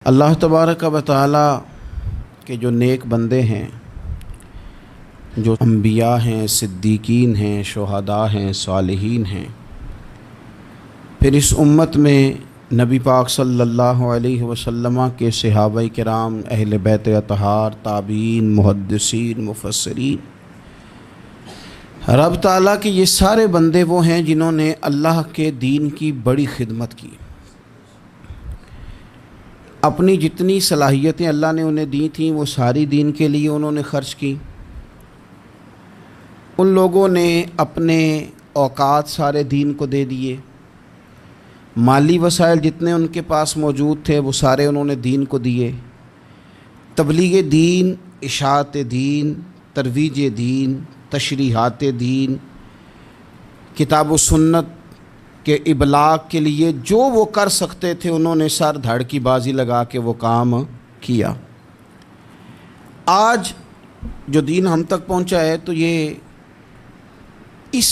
اللہ تبارک و تعالی کے جو نیک بندے ہیں، جو انبیاء ہیں، صدیقین ہیں، شہداء ہیں، صالحین ہیں، پھر اس امت میں نبی پاک صلی اللہ علیہ وسلم کے صحابہ کرام، اہل بیت اطہار، تابعین، محدثین، مفسرین، رب تعالیٰ کے یہ سارے بندے وہ ہیں جنہوں نے اللہ کے دین کی بڑی خدمت کی۔ اپنی جتنی صلاحیتیں اللہ نے انہیں دی تھیں وہ ساری دین کے لیے انہوں نے خرچ کی۔ ان لوگوں نے اپنے اوقات سارے دین کو دے دیے، مالی وسائل جتنے ان کے پاس موجود تھے وہ سارے انہوں نے دین کو دیے۔ تبلیغ دین، اشاعت دین، ترویج دین، تشریحات دین، کتاب و سنت کے ابلاغ کے لیے جو وہ کر سکتے تھے انہوں نے سر دھڑ کی بازی لگا کے وہ کام کیا۔ آج جو دین ہم تک پہنچا ہے تو یہ اس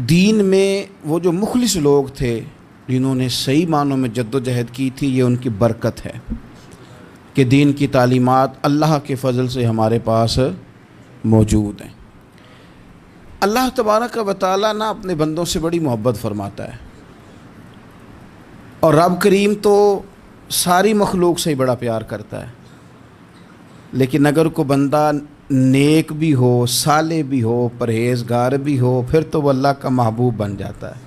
دین میں وہ جو مخلص لوگ تھے جنہوں نے صحیح معنوں میں جد و جہد کی تھی، یہ ان کی برکت ہے کہ دین کی تعلیمات اللہ کے فضل سے ہمارے پاس موجود ہیں۔ اللہ تبارک و تعالیٰ نہ اپنے بندوں سے بڑی محبت فرماتا ہے، اور رب کریم تو ساری مخلوق سے ہی بڑا پیار کرتا ہے، لیکن اگر کوئی بندہ نیک بھی ہو، صالح بھی ہو، پرہیزگار بھی ہو، پھر تو وہ اللہ کا محبوب بن جاتا ہے۔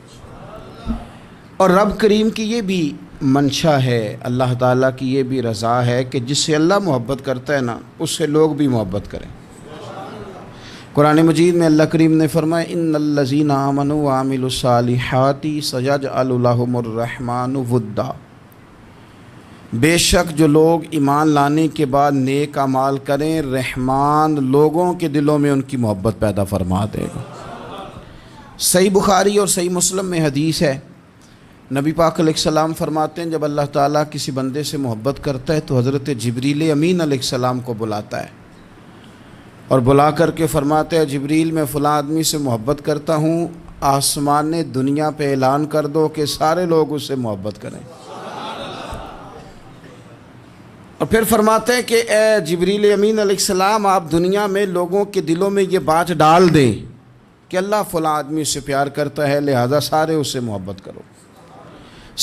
اور رب کریم کی یہ بھی منشا ہے، اللہ تعالیٰ کی یہ بھی رضا ہے کہ جس سے اللہ محبت کرتا ہے نا، اس سے لوگ بھی محبت کریں۔ قرآن مجید میں اللہ کریم نے فرمایا ان الذین آمنوا وعملوا الصالحات سیجعل لهم الرحمن ودا، بے شک جو لوگ ایمان لانے کے بعد نیک اعمال کریں، رحمان لوگوں کے دلوں میں ان کی محبت پیدا فرما دے گا۔ صحیح بخاری اور صحیح مسلم میں حدیث ہے، نبی پاک علیہ السلام فرماتے ہیں جب اللہ تعالیٰ کسی بندے سے محبت کرتا ہے تو حضرت جبریل امین علیہ السلام کو بلاتا ہے، اور بلا کر کے فرماتے ہیں جبریل میں فلاں آدمی سے محبت کرتا ہوں، آسمان دنیا پہ اعلان کر دو کہ سارے لوگ اس سے محبت کریں۔ اور پھر فرماتے ہیں کہ اے جبریل امین علیہ السلام، آپ دنیا میں لوگوں کے دلوں میں یہ بات ڈال دیں کہ اللہ فلاں آدمی سے پیار کرتا ہے، لہذا سارے اس سے محبت کرو۔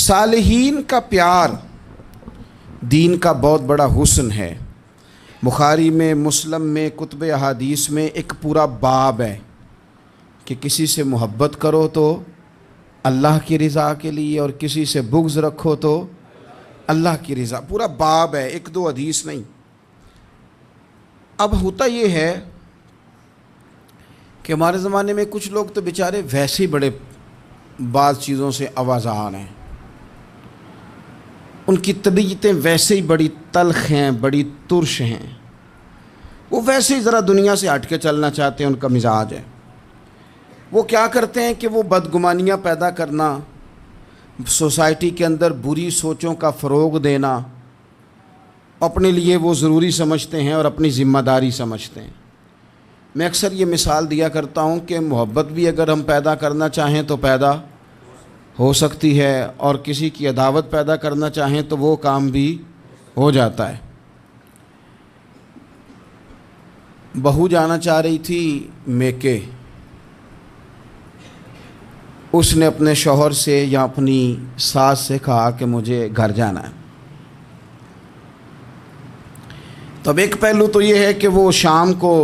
صالحین کا پیار دین کا بہت بڑا حسن ہے۔ بخاری میں، مسلم میں، کتب احادیث میں ایک پورا باب ہے کہ کسی سے محبت کرو تو اللہ کی رضا کے لیے، اور کسی سے بغض رکھو تو اللہ کی رضا، پورا باب ہے، ایک دو حدیث نہیں۔ اب ہوتا یہ ہے کہ ہمارے زمانے میں کچھ لوگ تو بیچارے ویسے ہی بڑے بعض چیزوں سے آوازان ہیں، ان کی طبیعتیں ویسے ہی بڑی تلخ ہیں، بڑی ترش ہیں، وہ ویسے ہی ذرا دنیا سے ہٹ کے چلنا چاہتے ہیں، ان کا مزاج ہے۔ وہ کیا کرتے ہیں کہ وہ بدگمانیاں پیدا کرنا، سوسائٹی کے اندر بری سوچوں کا فروغ دینا اپنے لیے وہ ضروری سمجھتے ہیں اور اپنی ذمہ داری سمجھتے ہیں۔ میں اکثر یہ مثال دیا کرتا ہوں کہ محبت بھی اگر ہم پیدا کرنا چاہیں تو پیدا ہو سکتی ہے، اور کسی کی عداوت پیدا کرنا چاہیں تو وہ کام بھی ہو جاتا ہے۔ بہو جانا چاہ رہی تھی میکے، اس نے اپنے شوہر سے یا اپنی ساس سے کہا کہ مجھے گھر جانا ہے۔ تو اب ایک پہلو تو یہ ہے کہ وہ شام کو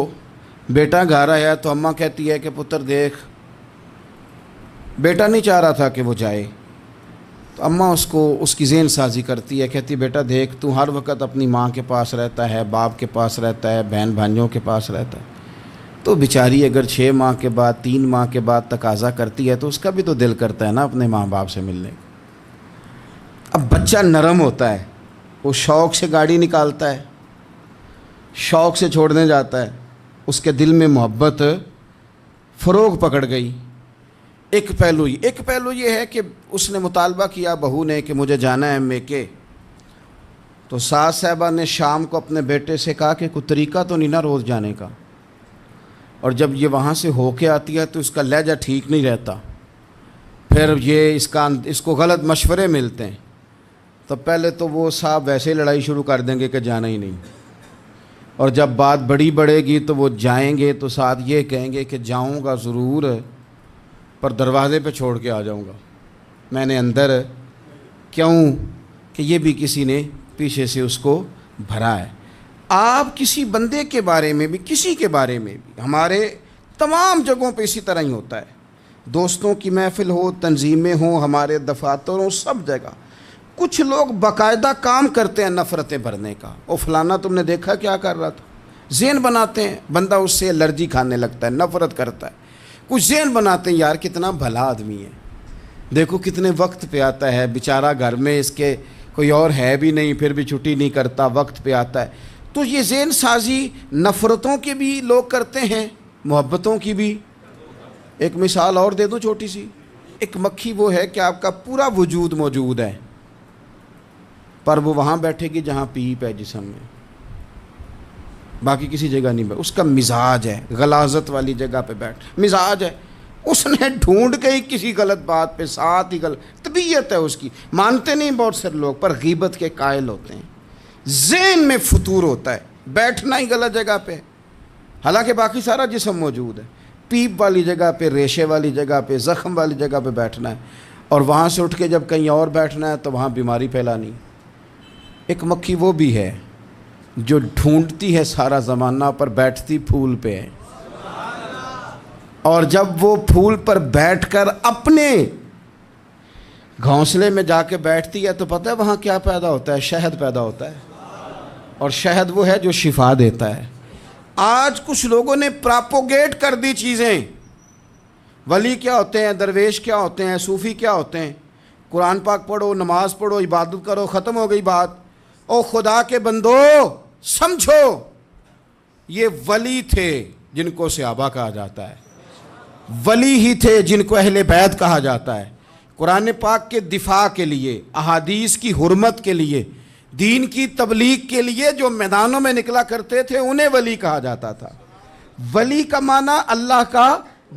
بیٹا گھر آیا تو اماں کہتی ہے کہ پتر دیکھ، بیٹا نہیں چاہ رہا تھا کہ وہ جائے، تو اماں اس کو اس کی ذہن سازی کرتی ہے، کہتی بیٹا دیکھ تو ہر وقت اپنی ماں کے پاس رہتا ہے، باپ کے پاس رہتا ہے، بہن بھائیوں کے پاس رہتا ہے، تو بیچاری اگر 6 ماہ کے بعد 3 ماہ کے بعد تقاضا کرتی ہے تو اس کا بھی تو دل کرتا ہے نا اپنے ماں باپ سے ملنے کا۔ اب بچہ نرم ہوتا ہے، وہ شوق سے گاڑی نکالتا ہے، شوق سے چھوڑنے جاتا ہے، اس کے دل میں محبت فروغ پکڑ گئی۔ ایک پہلو یہ ہے کہ اس نے مطالبہ کیا بہو نے کہ مجھے جانا ہے میکے، تو ساس صاحبہ نے شام کو اپنے بیٹے سے کہا کہ کوئی طریقہ تو نہیں نا روز جانے کا، اور جب یہ وہاں سے ہو کے آتی ہے تو اس کا لہجہ ٹھیک نہیں رہتا، پھر یہ اس کو غلط مشورے ملتے ہیں، تو پہلے تو وہ صاحب ویسے لڑائی شروع کر دیں گے کہ جانا ہی نہیں، اور جب بات بڑی بڑھے گی تو وہ جائیں گے تو ساتھ یہ کہیں گے کہ جاؤں گا ضرور پر دروازے پہ چھوڑ کے آ جاؤں گا، میں نے اندر کیوں کہ یہ بھی کسی نے پیچھے سے اس کو بھرا ہے۔ آپ کسی بندے کے بارے میں بھی، کسی کے بارے میں بھی، ہمارے تمام جگہوں پہ اسی طرح ہی ہوتا ہے، دوستوں کی محفل ہو، تنظیمیں ہوں، ہمارے دفاتر ہوں، سب جگہ کچھ لوگ باقاعدہ کام کرتے ہیں نفرتیں بھرنے کا۔ او فلانا تم نے دیکھا کیا کر رہا تھا، ذہن بناتے ہیں، بندہ اس سے الرجی کھانے لگتا ہے، نفرت کرتا ہے، کچھ ذہن بناتے ہیں یار کتنا بھلا آدمی ہے، دیکھو کتنے وقت پہ آتا ہے بیچارہ، گھر میں اس کے کوئی اور ہے بھی نہیں پھر بھی چھٹی نہیں کرتا، وقت پہ آتا ہے۔ تو یہ ذہن سازی نفرتوں کے بھی لوگ کرتے ہیں، محبتوں کی بھی۔ ایک مثال اور دے دوں چھوٹی سی، ایک مکھی وہ ہے کہ آپ کا پورا وجود موجود ہے پر وہ وہاں بیٹھے گی جہاں پیپ ہے جسم میں، باقی کسی جگہ نہیں بیٹھ، اس کا مزاج ہے غلاظت والی جگہ پہ بیٹھ، مزاج ہے، اس نے ڈھونڈ گئی کسی غلط بات پہ، ساتھ ہی غلط طبیعت ہے اس کی، مانتے نہیں بہت سے لوگ پر غیبت کے قائل ہوتے ہیں، ذہن میں فطور ہوتا ہے، بیٹھنا ہی غلط جگہ پہ، حالانکہ باقی سارا جسم موجود ہے، پیپ والی جگہ پہ، ریشے والی جگہ پہ، زخم والی جگہ پہ بیٹھنا ہے، اور وہاں سے اٹھ کے جب کہیں اور بیٹھنا ہے تو وہاں بیماری پھیلانی۔ ایک مکھی وہ بھی ہے جو ڈھونڈتی ہے سارا زمانہ پر بیٹھتی پھول پہ ہے، اور جب وہ پھول پر بیٹھ کر اپنے گھونسلے میں جا کے بیٹھتی ہے تو پتہ ہے وہاں کیا پیدا ہوتا ہے؟ شہد پیدا ہوتا ہے، اور شہد وہ ہے جو شفا دیتا ہے۔ آج کچھ لوگوں نے پراپوگیٹ کر دی چیزیں، ولی کیا ہوتے ہیں، درویش کیا ہوتے ہیں، صوفی کیا ہوتے ہیں، قرآن پاک پڑھو، نماز پڑھو، عبادت کرو، ختم ہو گئی بات۔ او خدا کے بندو سمجھو، یہ ولی تھے جن کو صحابہ کہا جاتا ہے، ولی ہی تھے جن کو اہل بیت کہا جاتا ہے، قرآن پاک کے دفاع کے لیے، احادیث کی حرمت کے لیے، دین کی تبلیغ کے لیے جو میدانوں میں نکلا کرتے تھے انہیں ولی کہا جاتا تھا۔ ولی کا معنی اللہ کا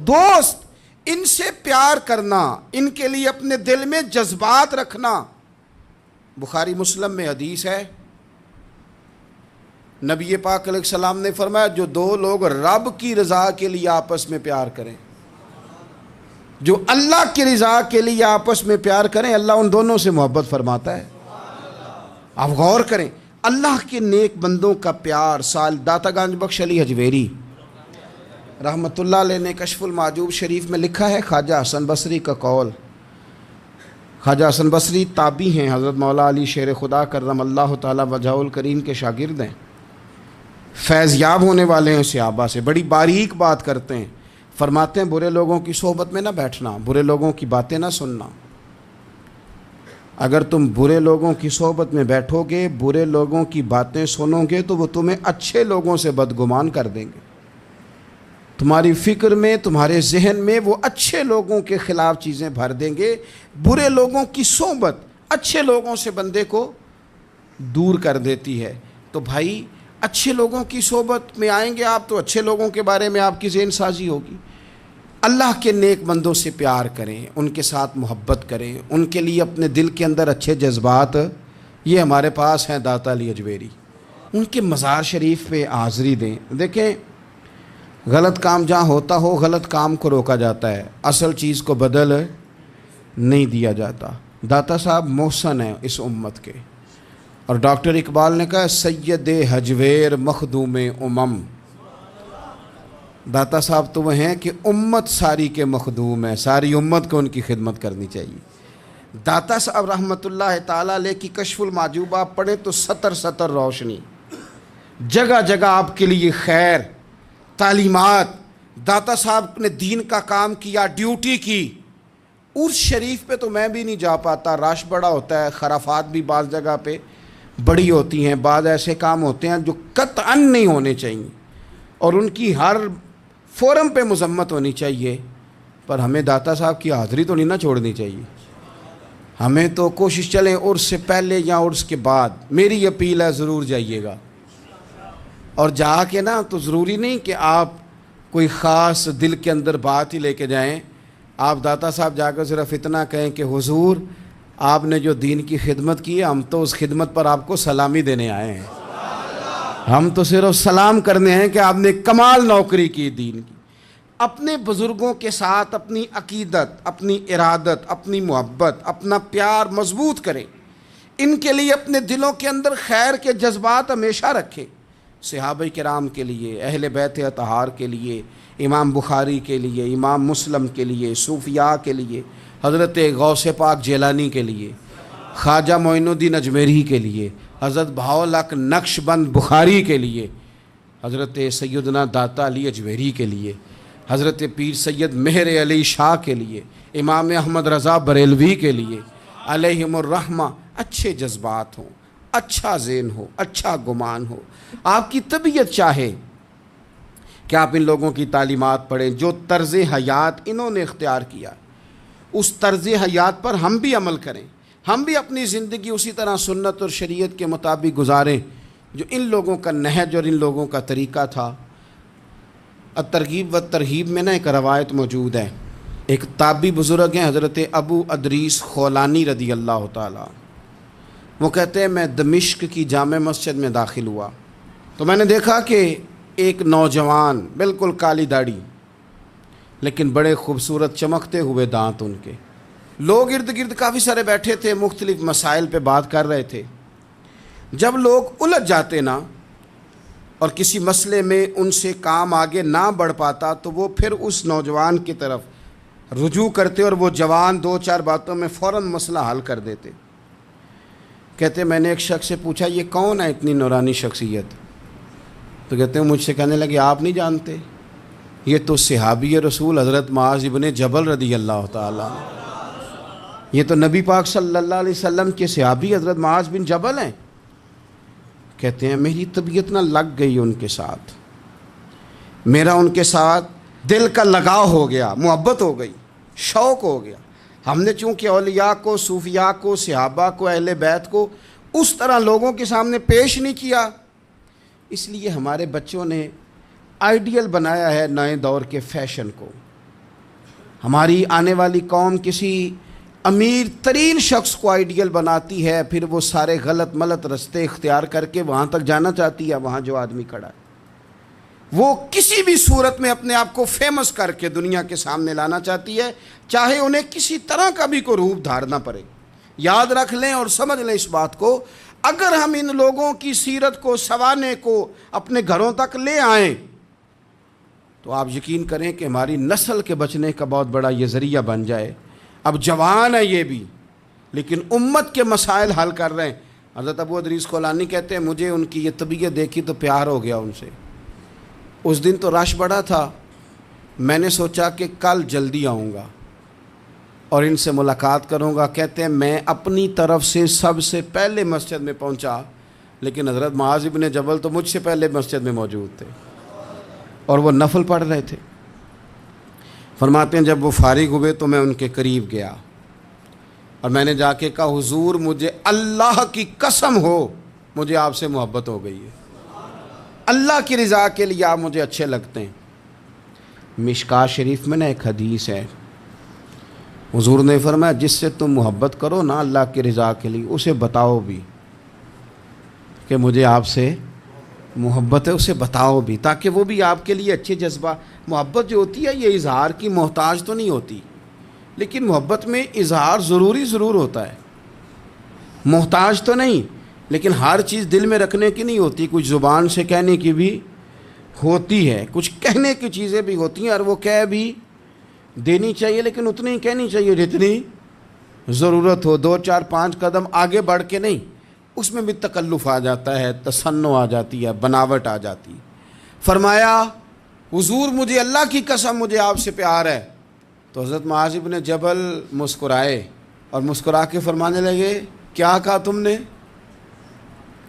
دوست، ان سے پیار کرنا، ان کے لیے اپنے دل میں جذبات رکھنا۔ بخاری مسلم میں حدیث ہے، نبی پاک علیہ السلام نے فرمایا جو دو لوگ رب کی رضا کے لیے آپس میں پیار کریں، جو اللہ کی رضا کے لیے آپس میں پیار کریں، اللہ ان دونوں سے محبت فرماتا ہے۔ آپ غور کریں، اللہ کے نیک بندوں کا پیار۔ سال داتا گنج بخش علی حجویری رحمۃ اللہ علیہ نے کشف المعجوب شریف میں لکھا ہے، خواجہ حسن بصری کا قول۔ خواجہ حسن بصری تابعی ہیں، حضرت مولا علی شیر خدا کرم اللہ تعالی وجہہ الکریم کے شاگرد ہیں، فیض یاب ہونے والے ہیں صحابہ سے، بڑی باریک بات کرتے ہیں، فرماتے ہیں برے لوگوں کی صحبت میں نہ بیٹھنا، برے لوگوں کی باتیں نہ سننا، اگر تم برے لوگوں کی صحبت میں بیٹھو گے، برے لوگوں کی باتیں سنو گے تو وہ تمہیں اچھے لوگوں سے بدگمان کر دیں گے، تمہاری فکر میں، تمہارے ذہن میں وہ اچھے لوگوں کے خلاف چیزیں بھر دیں گے۔ برے لوگوں کی صحبت اچھے لوگوں سے بندے کو دور کر دیتی ہے۔ تو بھائی اچھے لوگوں کی صحبت میں آئیں گے آپ تو اچھے لوگوں کے بارے میں آپ کی ذہن سازی ہوگی۔ اللہ کے نیک بندوں سے پیار کریں، ان کے ساتھ محبت کریں، ان کے لیے اپنے دل کے اندر اچھے جذبات، یہ ہمارے پاس ہیں داتا علی حجویری، ان کے مزار شریف پہ حاضری دیں۔ دیکھیں غلط کام جہاں ہوتا ہو غلط کام کو روکا جاتا ہے، اصل چیز کو بدل نہیں دیا جاتا۔ داتا صاحب محسن ہیں اس امت کے، اور ڈاکٹر اقبال نے کہا سید حجویر مخدوم امم، داتا صاحب تو وہ ہیں کہ امت ساری کے مخدوم ہیں، ساری امت کو ان کی خدمت کرنی چاہیے۔ داتا صاحب رحمۃ اللہ تعالیٰ علیہ کی کشف المعجوب آپ پڑھیں تو سطر سطر روشنی، جگہ جگہ آپ کے لیے خیر، تعلیمات۔ داتا صاحب نے دین کا کام کیا، ڈیوٹی کی۔ عرس شریف پہ تو میں بھی نہیں جا پاتا، رش بڑا ہوتا ہے، خرافات بھی بعض جگہ پہ بڑی ہوتی ہیں، بعض ایسے کام ہوتے ہیں جو قطعاً نہیں ہونے چاہیے اور ان کی ہر فورم پہ مذمت ہونی چاہیے، پر ہمیں داتا صاحب کی حاضری تو نہیں نہ چھوڑنی چاہیے۔ ہمیں تو کوشش چلیں عرس سے پہلے یا عرس کے بعد، میری اپیل ہے ضرور جائیے گا، اور جا کے نا تو ضروری نہیں کہ آپ کوئی خاص دل کے اندر بات ہی لے کے جائیں، آپ داتا صاحب جا کر صرف اتنا کہیں کہ حضور آپ نے جو دین کی خدمت کی ہے، ہم تو اس خدمت پر آپ کو سلامی دینے آئے ہیں۔ ہم تو صرف سلام کرنے ہیں کہ آپ نے کمال نوکری کی دین کی۔ اپنے بزرگوں کے ساتھ اپنی عقیدت، اپنی ارادت، اپنی محبت، اپنا پیار مضبوط کریں، ان کے لیے اپنے دلوں کے اندر خیر کے جذبات ہمیشہ رکھیں۔ صحابہ کرام کے لیے، اہل بیت اطہار کے لیے، امام بخاری کے لیے، امام مسلم کے لیے، صوفیاء کے لیے، حضرت غوث پاک جیلانی کے لیے، خواجہ معین الدین اجمیری کے لیے، حضرت بہاؤالحق نقش بند بخاری کے لیے، حضرت سیدنا داتا علی اجمیری کے لیے، حضرت پیر سید مہر علی شاہ کے لیے، امام احمد رضا بریلوی کے لیے، علیہم الرحمہ۔ اچھے جذبات ہوں، اچھا ذہن ہو، اچھا گمان ہو، آپ کی طبیعت چاہے کہ آپ ان لوگوں کی تعلیمات پڑھیں، جو طرز حیات انہوں نے اختیار کیا، اس طرز حیات پر ہم بھی عمل کریں، ہم بھی اپنی زندگی اسی طرح سنت اور شریعت کے مطابق گزاریں جو ان لوگوں کا نہج اور ان لوگوں کا طریقہ تھا۔ الترغیب و ترہیب میں ایک روایت موجود ہے، ایک تابعی بزرگ ہیں حضرت ابو ادریس خولانی رضی اللہ تعالیٰ، وہ کہتے ہیں میں دمشق کی جامع مسجد میں داخل ہوا تو میں نے دیکھا کہ ایک نوجوان، بالکل کالی داڑھی لیکن بڑے خوبصورت چمکتے ہوئے دانت ان کے، لوگ ارد گرد کافی سارے بیٹھے تھے، مختلف مسائل پہ بات کر رہے تھے۔ جب لوگ الجھ جاتے نا اور کسی مسئلے میں ان سے کام آگے نہ بڑھ پاتا تو وہ پھر اس نوجوان کی طرف رجوع کرتے اور وہ جوان دو چار باتوں میں فوراً مسئلہ حل کر دیتے۔ کہتے میں نے ایک شخص سے پوچھا یہ کون ہے اتنی نورانی شخصیت؟ تو کہتے ہیں مجھ سے کہنے لگے آپ نہیں جانتے، یہ تو صحابی رسول حضرت معاذ ابن جبل رضی اللہ تعالیٰ، یہ تو نبی پاک صلی اللہ علیہ وسلم کے صحابی حضرت معاذ بن جبل ہیں۔ کہتے ہیں میری طبیعت نہ لگ گئی ان کے ساتھ، میرا ان کے ساتھ دل کا لگاؤ ہو گیا، محبت ہو گئی، شوق ہو گیا۔ ہم نے چونکہ اولیاء کو، صوفیاء کو، صحابہ کو، اہل بیت کو اس طرح لوگوں کے سامنے پیش نہیں کیا، اس لیے ہمارے بچوں نے آئیڈیل بنایا ہے نئے دور کے فیشن کو۔ ہماری آنے والی قوم کسی امیر ترین شخص کو آئیڈیل بناتی ہے، پھر وہ سارے غلط ملت رستے اختیار کر کے وہاں تک جانا چاہتی ہے، وہاں جو آدمی کھڑا ہے وہ کسی بھی صورت میں اپنے آپ کو فیمس کر کے دنیا کے سامنے لانا چاہتی ہے، چاہے انہیں کسی طرح کا بھی کوئی روپ دھارنا پڑے۔ یاد رکھ لیں اور سمجھ لیں اس بات کو، اگر ہم ان لوگوں کی سیرت کو، سوانے کو اپنے گھروں تک لے آئیں تو آپ یقین کریں کہ ہماری نسل کے بچنے کا بہت بڑا یہ ذریعہ بن جائے۔ اب جوان ہے یہ بھی، لیکن امت کے مسائل حل کر رہے ہیں۔ حضرت ابو ادریس خولانی کہتے ہیں مجھے ان کی یہ طبیعت دیکھی تو پیار ہو گیا ان سے۔ اس دن تو رش بڑا تھا، میں نے سوچا کہ کل جلدی آؤں گا اور ان سے ملاقات کروں گا۔ کہتے ہیں میں اپنی طرف سے سب سے پہلے مسجد میں پہنچا، لیکن حضرت معاذ ابن جبل تو مجھ سے پہلے مسجد میں موجود تھے اور وہ نفل پڑھ رہے تھے۔ فرماتے ہیں جب وہ فارغ ہوئے تو میں ان کے قریب گیا اور میں نے جا کے کہا حضور مجھے اللہ کی قسم ہو مجھے آپ سے محبت ہو گئی ہے، اللہ کی رضا کے لیے آپ مجھے اچھے لگتے ہیں۔ مشکاۃ شریف میں ایک حدیث ہے، حضور نے فرمایا جس سے تم محبت کرو نا اللہ کی رضا کے لیے، اسے بتاؤ بھی کہ مجھے آپ سے محبت ہے، اسے بتاؤ بھی، تاکہ وہ بھی آپ کے لیے اچھے جذبہ۔ محبت جو ہوتی ہے یہ اظہار کی محتاج تو نہیں ہوتی، لیکن محبت میں اظہار ضرور ہوتا ہے، محتاج تو نہیں، لیکن ہر چیز دل میں رکھنے کی نہیں ہوتی، کچھ زبان سے کہنے کی بھی ہوتی ہے، کچھ کہنے کی چیزیں بھی ہوتی ہیں اور وہ کہہ بھی دینی چاہیے، لیکن اتنی ہی کہنی چاہیے جتنی ضرورت ہو، 2 4 5 قدم آگے بڑھ کے نہیں۔ اس میں بھی تکلف آ جاتا ہے، تصنع آ جاتی ہے، بناوٹ آ جاتی ہے۔ فرمایا حضور مجھے اللہ کی قسم مجھے آپ سے پیار ہے۔ تو حضرت معاذ بن جبل مسکرائے اور مسکرا کے فرمانے لگے کیا کہا تم نے؟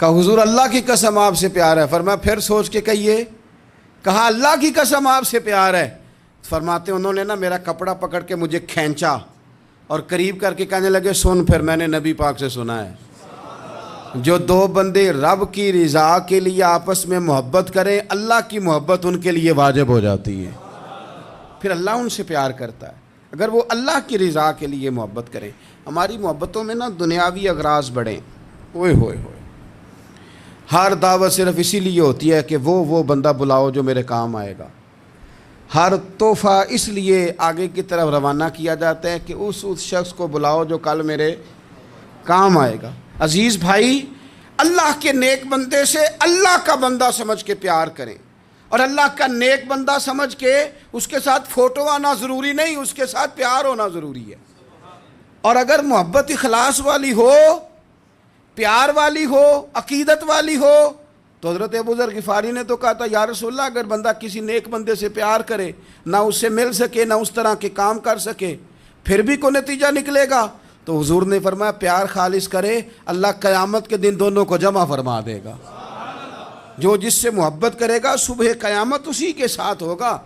کہا حضور اللہ کی قسم آپ سے پیار ہے۔ فرمایا پھر سوچ کے کہیے۔ کہا اللہ کی قسم آپ سے پیار ہے۔ فرماتے انہوں نے نا میرا کپڑا پکڑ کے مجھے کھینچا اور قریب کر کے کہنے لگے سن پھر میں نے نبی پاک سے سنا ہے جو 2 بندے رب کی رضا کے لیے آپس میں محبت کریں اللہ کی محبت ان کے لیے واجب ہو جاتی ہے، پھر اللہ ان سے پیار کرتا ہے۔ اگر وہ اللہ کی رضا کے لیے محبت کریں. ہماری محبتوں میں نا دنیاوی اغراض بڑھیں. اوئے ہوئے ہوئے، ہر دعوت صرف اسی لیے ہوتی ہے کہ وہ بندہ بلاؤ جو میرے کام آئے گا. ہر تحفہ اس لیے آگے کی طرف روانہ کیا جاتا ہے کہ اس شخص کو بلاؤ جو کل میرے کام آئے گا. عزیز بھائی، اللہ کے نیک بندے سے اللہ کا بندہ سمجھ کے پیار کریں، اور اللہ کا نیک بندہ سمجھ کے اس کے ساتھ فوٹو آنا ضروری نہیں، اس کے ساتھ پیار ہونا ضروری ہے. اور اگر محبت اخلاص والی ہو، پیار والی ہو، عقیدت والی ہو، تو حضرت ابو ذر غفاری نے تو کہا تھا یا رسول اللہ اگر بندہ کسی نیک بندے سے پیار کرے، نہ اس سے مل سکے، نہ اس طرح کے کام کر سکے، پھر بھی کوئی نتیجہ نکلے گا، تو حضور نے فرمایا پیار خالص کرے، اللہ قیامت کے دن دونوں کو جمع فرما دے گا. جو جس سے محبت کرے گا صبح قیامت اسی کے ساتھ ہوگا.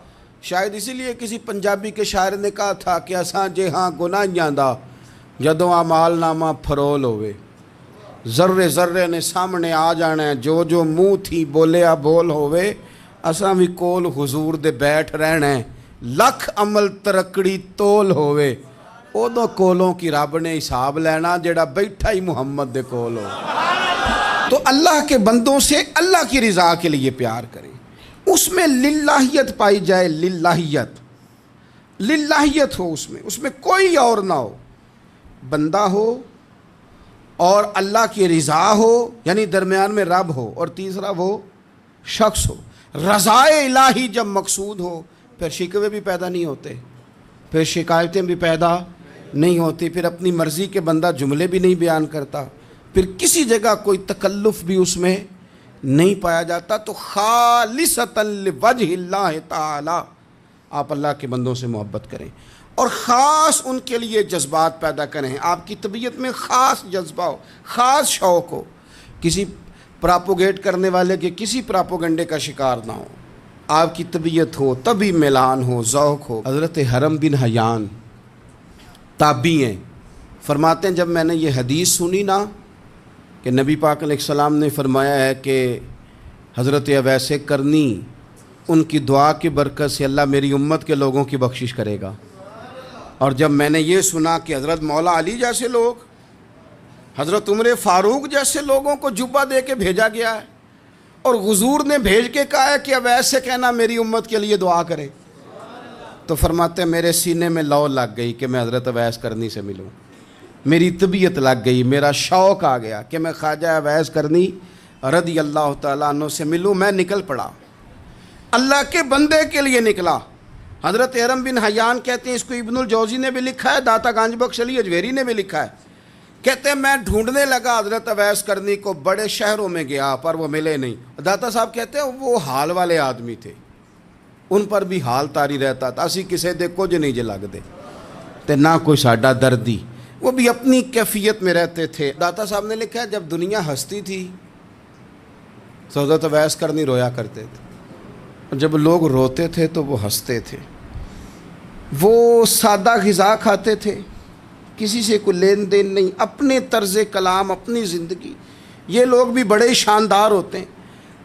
شاید اسی لیے کسی پنجابی کے شاعر نے کہا تھا کہ اساں جے ہاں گناہیاں دا جدوں اعمال نامہ فرول ہوئے، ذرے ذرے نے سامنے آ جانا ہے، جو منہ تھی بولیا بول ہوئے، اساں بھی کول حضور دے بیٹھ رہنا ہے، لکھ عمل ترکڑی تول ہوئے، ادو کولوں کی رب نے حساب لینا جڑا بیٹھا ہی محمد دے کول ہو. تو اللہ کے بندوں سے اللہ کی رضا کے لیے پیار کریں، اس میں للہیت پائی جائے، للہیت ہو، اس میں کوئی اور نہ ہو، بندہ ہو اور اللہ کی رضا ہو، یعنی درمیان میں رب ہو، اور تیسرا وہ شخص ہو. رضا الہی جب مقصود ہو پھر شکوے بھی پیدا نہیں ہوتے، پھر شکایتیں بھی پیدا نہیں ہوتی، پھر اپنی مرضی کے بندہ جملے بھی نہیں بیان کرتا، پھر کسی جگہ کوئی تکلف بھی اس میں نہیں پایا جاتا. تو خالصۃ لوجہ اللہ تعالی آپ اللہ کے بندوں سے محبت کریں، اور خاص ان کے لیے جذبات پیدا کریں. آپ کی طبیعت میں خاص جذبہ ہو، خاص شوق ہو، کسی پراپوگیٹ کرنے والے کے کسی پراپوگنڈے کا شکار نہ ہو. آپ کی طبیعت ہو، طبی میلان ہو، ذوق ہو. حضرت حرم بن حیان تابعی ہیں، فرماتے ہیں جب میں نے یہ حدیث سنی نا کہ نبی پاک علیہ السلام نے فرمایا ہے کہ حضرت اویس کرنی ان کی دعا کی برکت سے اللہ میری امت کے لوگوں کی بخشش کرے گا. اور جب میں نے یہ سنا کہ حضرت مولا علی جیسے لوگ، حضرت عمر فاروق جیسے لوگوں کو جبہ دے کے بھیجا گیا ہے، اور حضور نے بھیج کے کہا ہے کہ اویس سے کہنا میری امت کے لیے دعا کرے، تو فرماتے ہیں میرے سینے میں لو لگ گئی کہ میں حضرت اویس کرنی سے ملوں. میری طبیعت لگ گئی، میرا شوق آ گیا کہ میں خواجہ اویس کرنی رضی اللہ تعالیٰ عنہ سے ملوں. میں نکل پڑا، اللہ کے بندے کے لیے نکلا. حضرت حرم بن حیان کہتے ہیں، اس کو ابن الجوزی نے بھی لکھا ہے، داتا گنج بخش علی اجویری نے بھی لکھا ہے، کہتے ہیں میں ڈھونڈنے لگا حضرت اویس کرنی کو، بڑے شہروں میں گیا پر وہ ملے نہیں. داتا صاحب کہتے ہیں وہ حال والے آدمی تھے، ان پر بھی حال تاری رہتا تھا، اسی کسے دے کچھ نہیں جے لگ دے تے نہ کوئی ساڈا دردی، وہ بھی اپنی کیفیت میں رہتے تھے. داتا صاحب نے لکھا ہے جب دنیا ہستی تھی تو حضرت اویس کرنی رویا کرتے تھے، اور جب لوگ روتے تھے تو وہ ہنستے تھے. وہ سادہ غذا کھاتے تھے، کسی سے کوئی لین دین نہیں، اپنے طرز کلام، اپنی زندگی. یہ لوگ بھی بڑے شاندار ہوتے ہیں.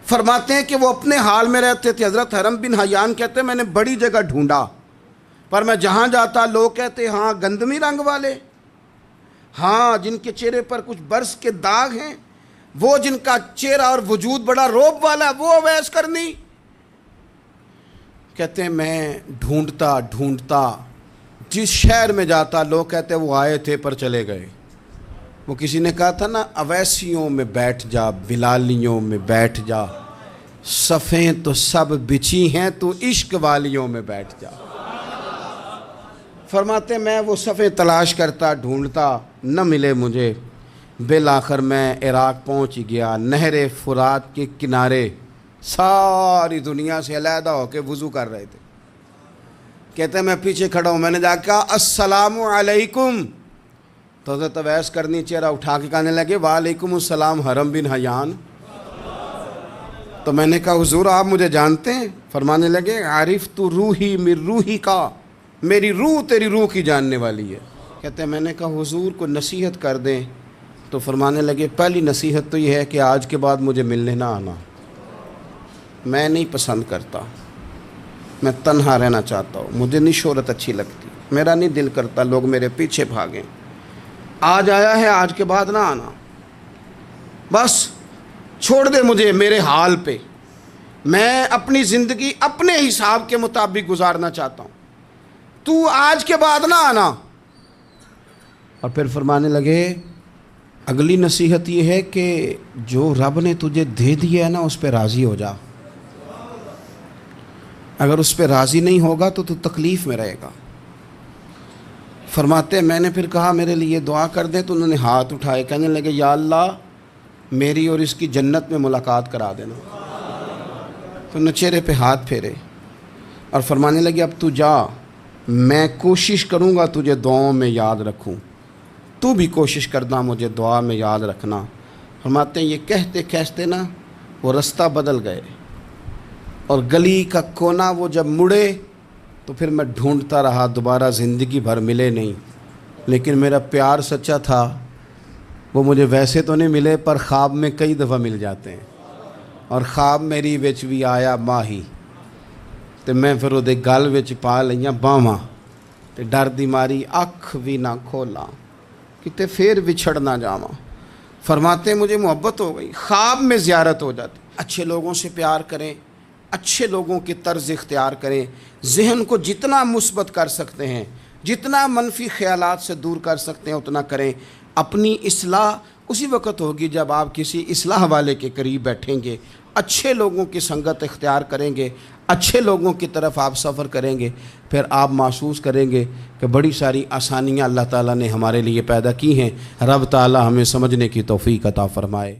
فرماتے ہیں کہ وہ اپنے حال میں رہتے تھے. حضرت حرم بن حیان کہتے ہیں میں نے بڑی جگہ ڈھونڈا، پر میں جہاں جاتا لوگ کہتے ہاں گندمی رنگ والے، ہاں جن کے چہرے پر کچھ برس کے داغ ہیں، وہ جن کا چہرہ اور وجود بڑا روب والا ہے، وہ اویس کرنی. کہتے ہیں میں ڈھونڈتا جس شہر میں جاتا لوگ کہتے وہ آئے تھے پر چلے گئے. وہ کسی نے کہا تھا نا اویسیوں میں بیٹھ جا، بلالیوں میں بیٹھ جا، صفیں تو سب بچھی ہیں تو عشق والیوں میں بیٹھ جا. فرماتے میں وہ صفیں تلاش کرتا، ڈھونڈتا، نہ ملے مجھے. بالآخر میں عراق پہنچ گیا. نہر فرات کے کنارے ساری دنیا سے علیحدہ ہو کے وضو کر رہے تھے. کہتے ہیں میں پیچھے کھڑا ہوں، میں نے جا کے کہا السلام علیکم، تو حضرت اویس کرنی چہرہ اٹھا کے کہنے لگے وعلیکم السلام حرم بن حیان. تو میں نے کہا حضور آپ مجھے جانتے ہیں؟ فرمانے لگے عارف تو روحی من روحی کا، میری روح تیری روح کی جاننے والی ہے. کہتے ہیں میں نے کہا حضور کو نصیحت کر دیں. تو فرمانے لگے پہلی نصیحت تو یہ ہے کہ آج کے بعد مجھے ملنے نہ آنا، میں نہیں پسند کرتا، میں تنہا رہنا چاہتا ہوں، مجھے نہیں شہرت اچھی لگتی. میرا نہیں دل کرتا لوگ میرے پیچھے بھاگیں. آج آیا ہے، آج کے بعد نہ آنا. بس چھوڑ دے مجھے میرے حال پہ. میں اپنی زندگی اپنے حساب کے مطابق گزارنا چاہتا ہوں. تو آج کے بعد نہ آنا. اور پھر فرمانے لگے اگلی نصیحت یہ ہے کہ جو رب نے تجھے دے دیا ہے نا اس پہ راضی ہو جا. اگر اس پہ راضی نہیں ہوگا تو تکلیف میں رہے گا. فرماتے ہیں میں نے پھر کہا میرے لیے دعا کر دیں، تو انہوں نے ہاتھ اٹھائے، کہنے لگے یا اللہ میری اور اس کی جنت میں ملاقات کرا دینا. تو انہوں نے چہرے پہ ہاتھ پھیرے اور فرمانے لگے اب تو جا، میں کوشش کروں گا تجھے دعاؤں میں یاد رکھوں، تو بھی کوشش کرنا مجھے دعا میں یاد رکھنا. فرماتے ہیں یہ کہتے کہتے نا وہ رستہ بدل گئے، اور گلی کا کونا وہ جب مڑے تو پھر میں ڈھونڈتا رہا، دوبارہ زندگی بھر ملے نہیں. لیکن میرا پیار سچا تھا، وہ مجھے ویسے تو نہیں ملے پر خواب میں کئی دفعہ مل جاتے ہیں. اور خواب میری وچ بھی آیا ماہی، تو میں پھر وہ گل وچ پا لئیاں باواں، تو ڈر دی ماری اکھ بھی نہ کھولا کتے پھر وچھڑ نہ جاواں. فرماتے مجھے محبت ہو گئی، خواب میں زیارت ہو جاتی. اچھے لوگوں سے پیار کریں، اچھے لوگوں کی طرز اختیار کریں، ذہن کو جتنا مثبت کر سکتے ہیں، جتنا منفی خیالات سے دور کر سکتے ہیں اتنا کریں. اپنی اصلاح اسی وقت ہوگی جب آپ کسی اصلاح والے کے قریب بیٹھیں گے، اچھے لوگوں کی سنگت اختیار کریں گے، اچھے لوگوں کی طرف آپ سفر کریں گے. پھر آپ محسوس کریں گے کہ بڑی ساری آسانیاں اللہ تعالیٰ نے ہمارے لیے پیدا کی ہیں. رب تعالیٰ ہمیں سمجھنے کی توفیق عطا فرمائے.